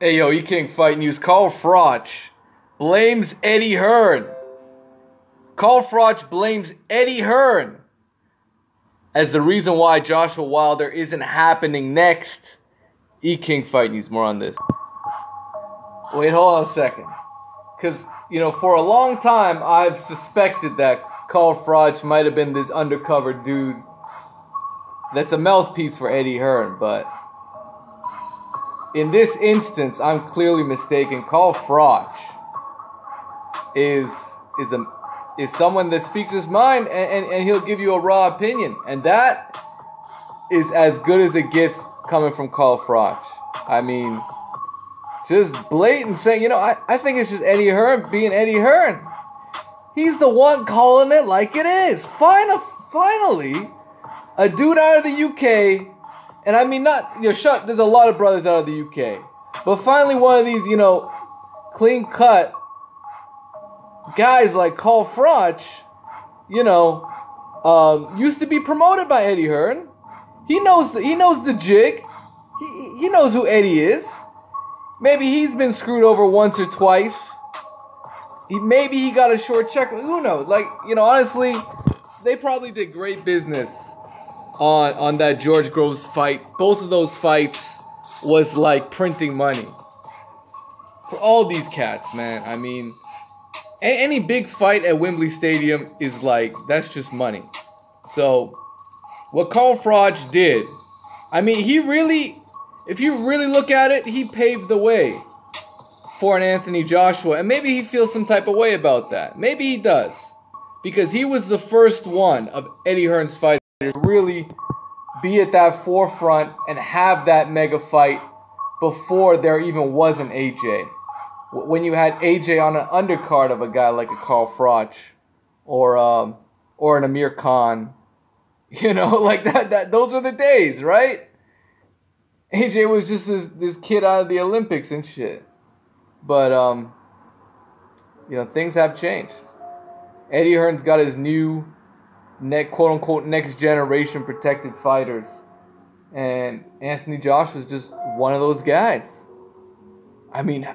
Hey yo, E-King Fight News. Carl Froch blames Eddie Hearn. Carl Froch blames Eddie Hearn as the reason why Joshua Wilder isn't happening next. E-King Fight News. More on this. Wait, hold on a second. Because, for a long time, I've suspected that Carl Froch might have been this undercover dude that's a mouthpiece for Eddie Hearn, but in this instance, I'm clearly mistaken. Carl Froch is someone that speaks his mind, and he'll give you a raw opinion, and that is as good as it gets coming from Carl Froch. I mean, just blatant saying, I think it's just Eddie Hearn being Eddie Hearn. He's the one calling it like it is. Finally, a dude out of the UK. And I mean, there's a lot of brothers out of the UK. But finally one of these, clean-cut guys like Carl Froch, used to be promoted by Eddie Hearn. He knows the jig. He knows who Eddie is. Maybe he's been screwed over once or twice. Maybe he got a short check. Who knows? Honestly, they probably did great business on that George Groves fight. Both of those fights was like printing money for all these cats, man. I mean, any big fight at Wembley Stadium is that's just money. So what Carl Froch did, I mean, if you really look at it, he paved the way for an Anthony Joshua, and maybe he feels some type of way about that. Maybe he does, because he was the first one of Eddie Hearn's fighters to really be at that forefront and have that mega fight before there even was an AJ. When you had AJ on an undercard of a guy like a Carl Froch or an Amir Khan, that those are the days, right? AJ was just this kid out of the Olympics and shit. But things have changed. Eddie Hearn's got his new quote-unquote next generation protected fighters, and Anthony Joshua's just one of those guys. I mean,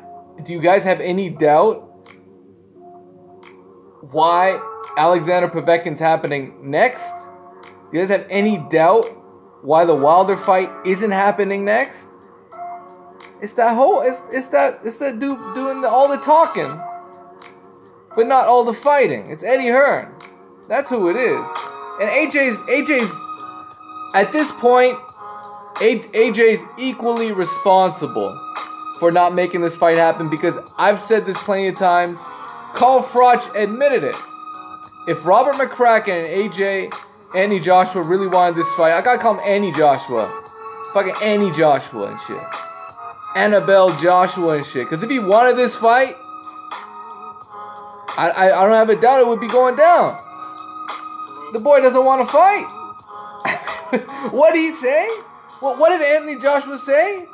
do you guys have any doubt why Alexander Povetkin's happening next? Do you guys have any doubt why the Wilder fight isn't happening next? It's that dude doing all the talking, but not all the fighting. It's Eddie Hearn. That's who it is. And AJ's at this point, AJ's equally responsible for not making this fight happen, because I've said this plenty of times. Carl Froch admitted it. If Robert McCracken and Anthony Joshua really wanted this fight, I gotta call him Annie Joshua. Fucking Annie Joshua and shit. Annabelle Joshua and shit. Because if he wanted this fight, I don't have a doubt it would be going down. The boy doesn't want to fight. What did he say? What did Anthony Joshua say?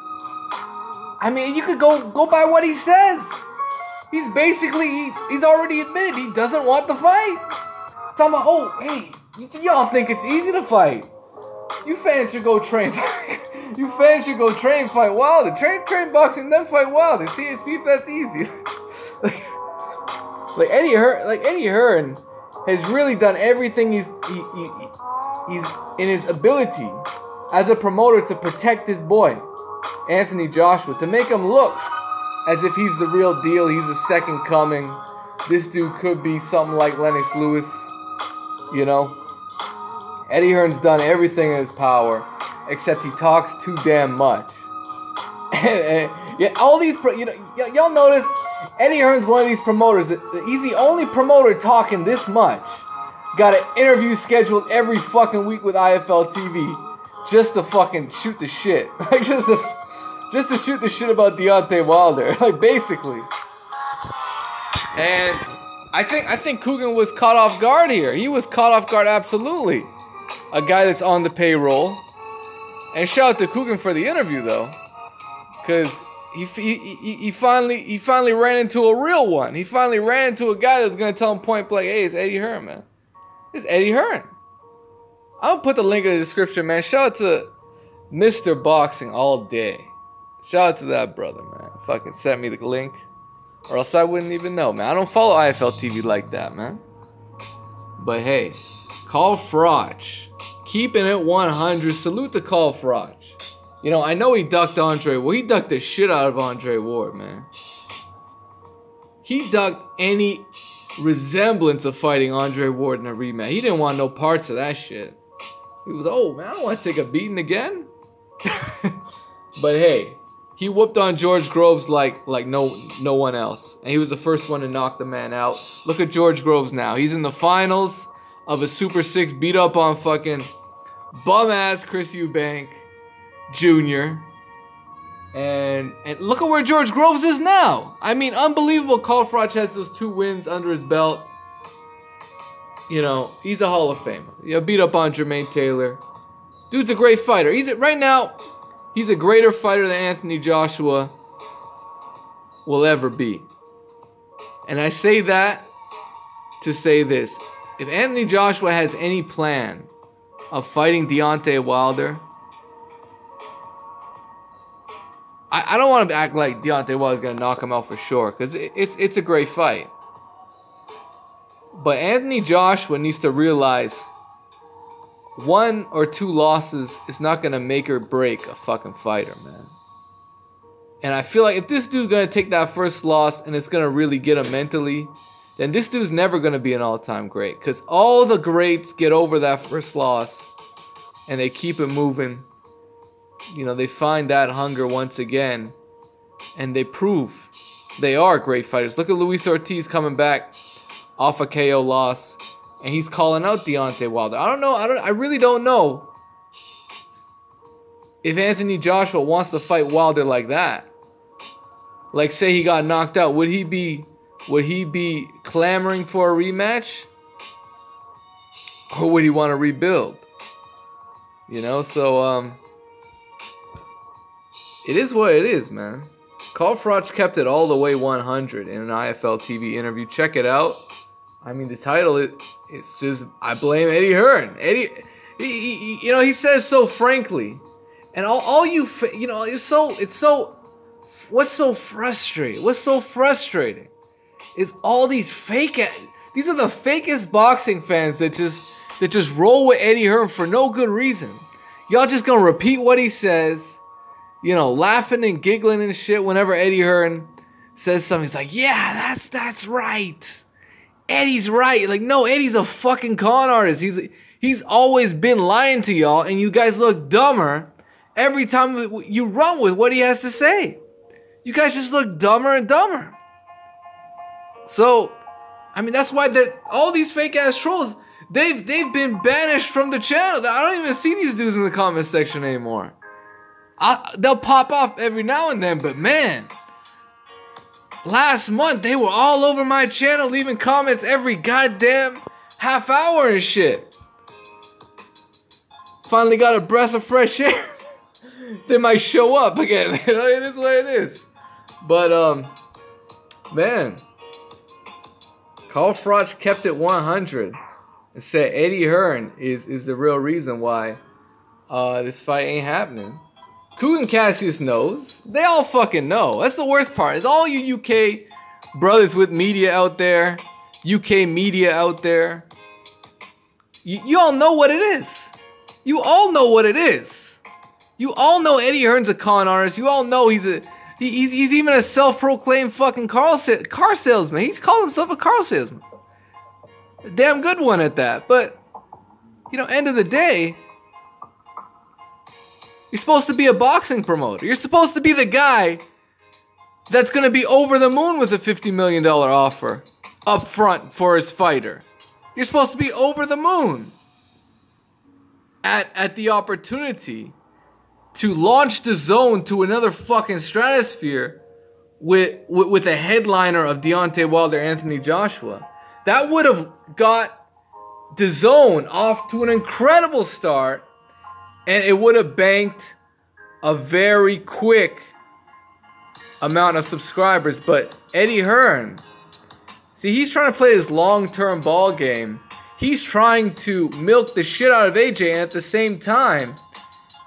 I mean, you could go by what he says. He's already admitted he doesn't want the fight. Talking about, hey, y'all think it's easy to fight. You fans should go train. You fans should go train, fight Wilder. Train boxing, then fight Wilder. See if that's easy. like Eddie Hearn has really done everything he's in his ability as a promoter to protect his boy, Anthony Joshua, to make him look as if he's the real deal. He's a second coming. This dude could be something like Lennox Lewis, Eddie Hearn's done everything in his power, except he talks too damn much. Yeah, all these, y'all notice Eddie Hearn's one of these promoters. He's the only promoter talking this much. Got an interview scheduled every fucking week with IFL TV just to fucking shoot the shit. Just to shoot the shit about Deontay Wilder, basically. And I think Coogan was caught off guard here. He was caught off guard, absolutely. A guy that's on the payroll. And shout out to Coogan for the interview, though, because he finally ran into a real one. He finally ran into a guy that's gonna tell him point blank, hey, it's Eddie Hearn, man. It's Eddie Hearn. I'll put the link in the description, man. Shout out to Mr. Boxing all day. Shout out to that brother, man. Fucking sent me the link. Or else I wouldn't even know, man. I don't follow IFL TV like that, man. But hey, Carl Froch. Keeping it 100. Salute to Carl Froch. You know, I know he ducked Andre Ward. He ducked the shit out of Andre Ward, man. He ducked any resemblance of fighting Andre Ward in a rematch. He didn't want no parts of that shit. He was, oh, man, I don't want to take a beating again. But hey, he whooped on George Groves like no one else. And he was the first one to knock the man out. Look at George Groves now. He's in the finals of a Super 6, beat up on fucking bum-ass Chris Eubank Jr. And look at where George Groves is now. I mean, unbelievable. Carl Froch has those 2 wins under his belt. You know, he's a Hall of Famer. You beat up on Jermaine Taylor. Dude's a great fighter. Right now, he's a greater fighter than Anthony Joshua will ever be. And I say that to say this. If Anthony Joshua has any plan of fighting Deontay Wilder, I don't want to act like Deontay Wilder's going to knock him out for sure, because it's a great fight. But Anthony Joshua needs to realize 1 or 2 losses is not going to make or break a fucking fighter, man. And I feel like if this dude's going to take that first loss and it's going to really get him mentally, then this dude's never going to be an all-time great. Because all the greats get over that first loss and they keep it moving. You know, they find that hunger once again and they prove they are great fighters. Look at Luis Ortiz coming back off a KO loss and he's calling out Deontay Wilder. I really don't know if Anthony Joshua wants to fight Wilder like that. Like, say he got knocked out, would he be clamoring for a rematch? Or would he want to rebuild? You know, so it is what it is, man. Carl Froch kept it all the way 100 in an IFL TV interview. Check it out. I mean, the title, it's just, I blame Eddie Hearn. Eddie, he says so frankly. And all you know, what's so frustrating is all these these are the fakest boxing fans that just roll with Eddie Hearn for no good reason. Y'all just gonna repeat what he says, you know, laughing and giggling and shit whenever Eddie Hearn says something. He's like, yeah, that's right. Eddie's right. Like, no, Eddie's a fucking con artist. He's always been lying to y'all, and you guys look dumber every time you run with what he has to say. You guys just look dumber and dumber. So, I mean, that's why all these fake ass trolls, they've been banished from the channel. I don't even see these dudes in the comment section anymore. They'll pop off every now and then, but man, last month they were all over my channel leaving comments every goddamn half hour and shit. Finally got a breath of fresh air. They might show up again. You know, it is what it is. But man, Carl Froch kept it 100 and said Eddie Hearn is the real reason why this fight ain't happening. Kugan Cassius knows. They all fucking know. That's the worst part. Is all you UK brothers with media out there, UK media out there, you all know what it is. You all know what it is. You all know Eddie Hearn's a con artist. You all know he's even a self-proclaimed fucking car salesman. He's called himself a car salesman. A damn good one at that. But, you know, end of the day, you're supposed to be a boxing promoter. You're supposed to be the guy that's going to be over the moon with a $50 million offer up front for his fighter. You're supposed to be over the moon at the opportunity to launch the zone to another fucking stratosphere with a headliner of Deontay Wilder, Anthony Joshua. That would have got the zone off to an incredible start, and it would have banked a very quick amount of subscribers. But Eddie Hearn, see, he's trying to play this long-term ball game. He's trying to milk the shit out of AJ, and at the same time,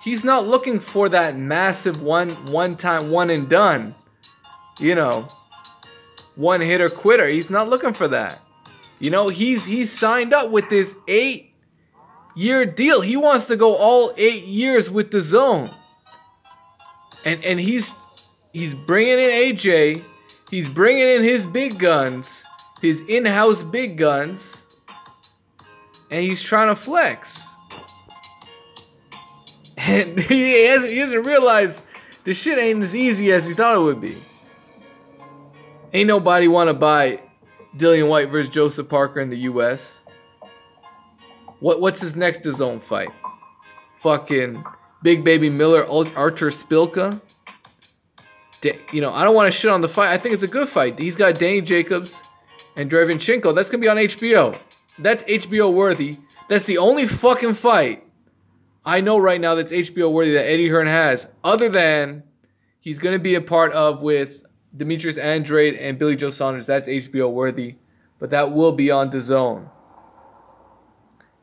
He's not looking for that massive one time, one and done. You know, one hitter quitter. He's not looking for that. You know, he's signed up with this 8-year deal. He wants to go all 8 years with the zone. And he's bringing in AJ. He's bringing in his big guns, his in-house big guns, and he's trying to flex. And he hasn't realized this shit ain't as easy as he thought it would be. Ain't nobody want to buy Dillian White versus Joseph Parker in the U.S. What's his next DAZN fight? Fucking Big Baby Miller, Artur Spilka. You know, I don't want to shit on the fight. I think it's a good fight. He's got Danny Jacobs and Derevyanchenko. That's going to be on HBO. That's HBO worthy. That's the only fucking fight I know right now that's HBO worthy that Eddie Hearn has, other than he's going to be a part of with Demetrius Andrade and Billy Joe Saunders. That's HBO worthy, but that will be on DAZN.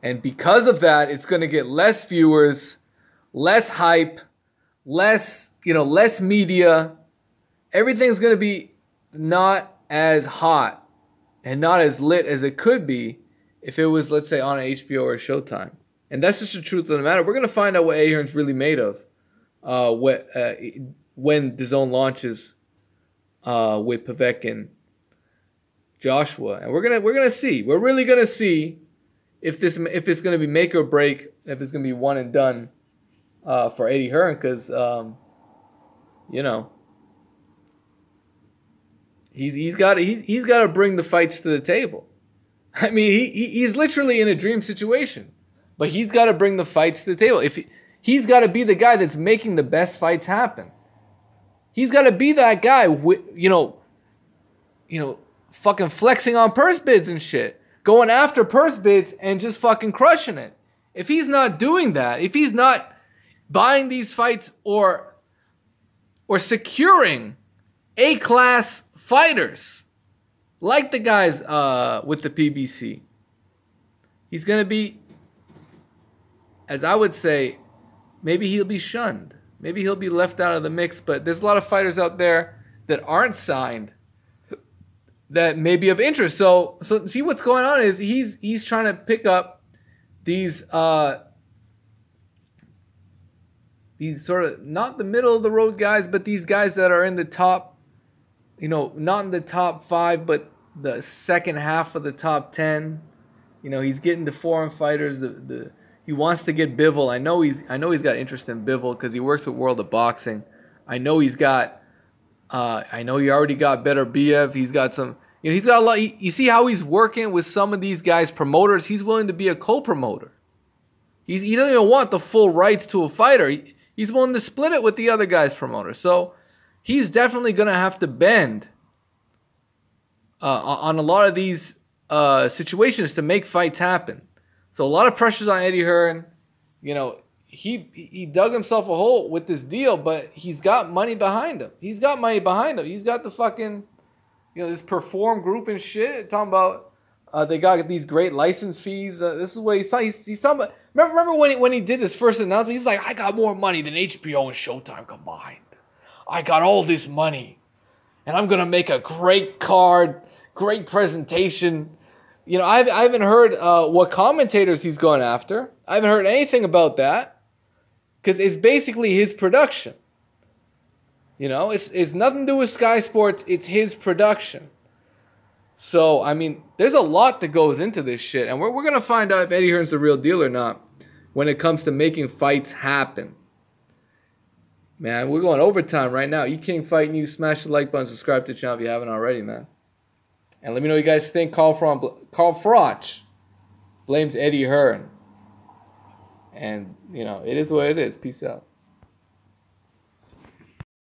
And because of that, it's going to get less viewers, less hype, less media. Everything's going to be not as hot and not as lit as it could be if it was, let's say, on HBO or Showtime. And that's just the truth of the matter. We're going to find out what Eddie Hearn's really made of when DAZN launches with Pavek and Joshua. And we're gonna see. We're really going to see if it's going to be make or break, if it's going to be one and done for Eddie Hearn, because you know, he's got to bring the fights to the table. I mean, he's literally in a dream situation. But he's got to bring the fights to the table. He's got to be the guy that's making the best fights happen. He's got to be that guy, fucking flexing on purse bids and shit, going after purse bids and just fucking crushing it. If he's not doing that, if he's not buying these fights or securing A-class fighters like the guys with the PBC, he's gonna be, as I would say, maybe he'll be shunned. Maybe he'll be left out of the mix. But there's a lot of fighters out there that aren't signed that may be of interest. So see what's going on is he's trying to pick up these sort of not the middle of the road guys, but these guys that are in the top, not in the top 5, but the second half of the top 10. He's getting the foreign fighters. He wants to get Bivol. I know he's got interest in Bivol because he works with World of Boxing. I know he's got. I know he already got Better Biev. He's got some. He's got a lot. You see how he's working with some of these guys' promoters. He's willing to be a co-promoter. He doesn't even want the full rights to a fighter. He's willing to split it with the other guy's promoters. So he's definitely gonna have to bend on a lot of these situations to make fights happen. So a lot of pressures on Eddie Hearn. He dug himself a hole with this deal, but he's got money behind him. He's got the fucking, this Perform group and shit. Talking about they got these great license fees. This is what he's talking about. Remember when he did his first announcement? He's like, I got more money than HBO and Showtime combined. I got all this money, and I'm gonna make a great card, great presentation. I haven't heard what commentators he's going after. I haven't heard anything about that because it's basically his production. It's nothing to do with Sky Sports. It's his production. So, I mean, there's a lot that goes into this shit, and we're going to find out if Eddie Hearn's the real deal or not when it comes to making fights happen. Man, we're going overtime right now. E-King Fight News. Smash the like button. Subscribe to the channel if you haven't already, man. And let me know what you guys think. Carl Froch blames Eddie Hearn. And, it is what it is. Peace out.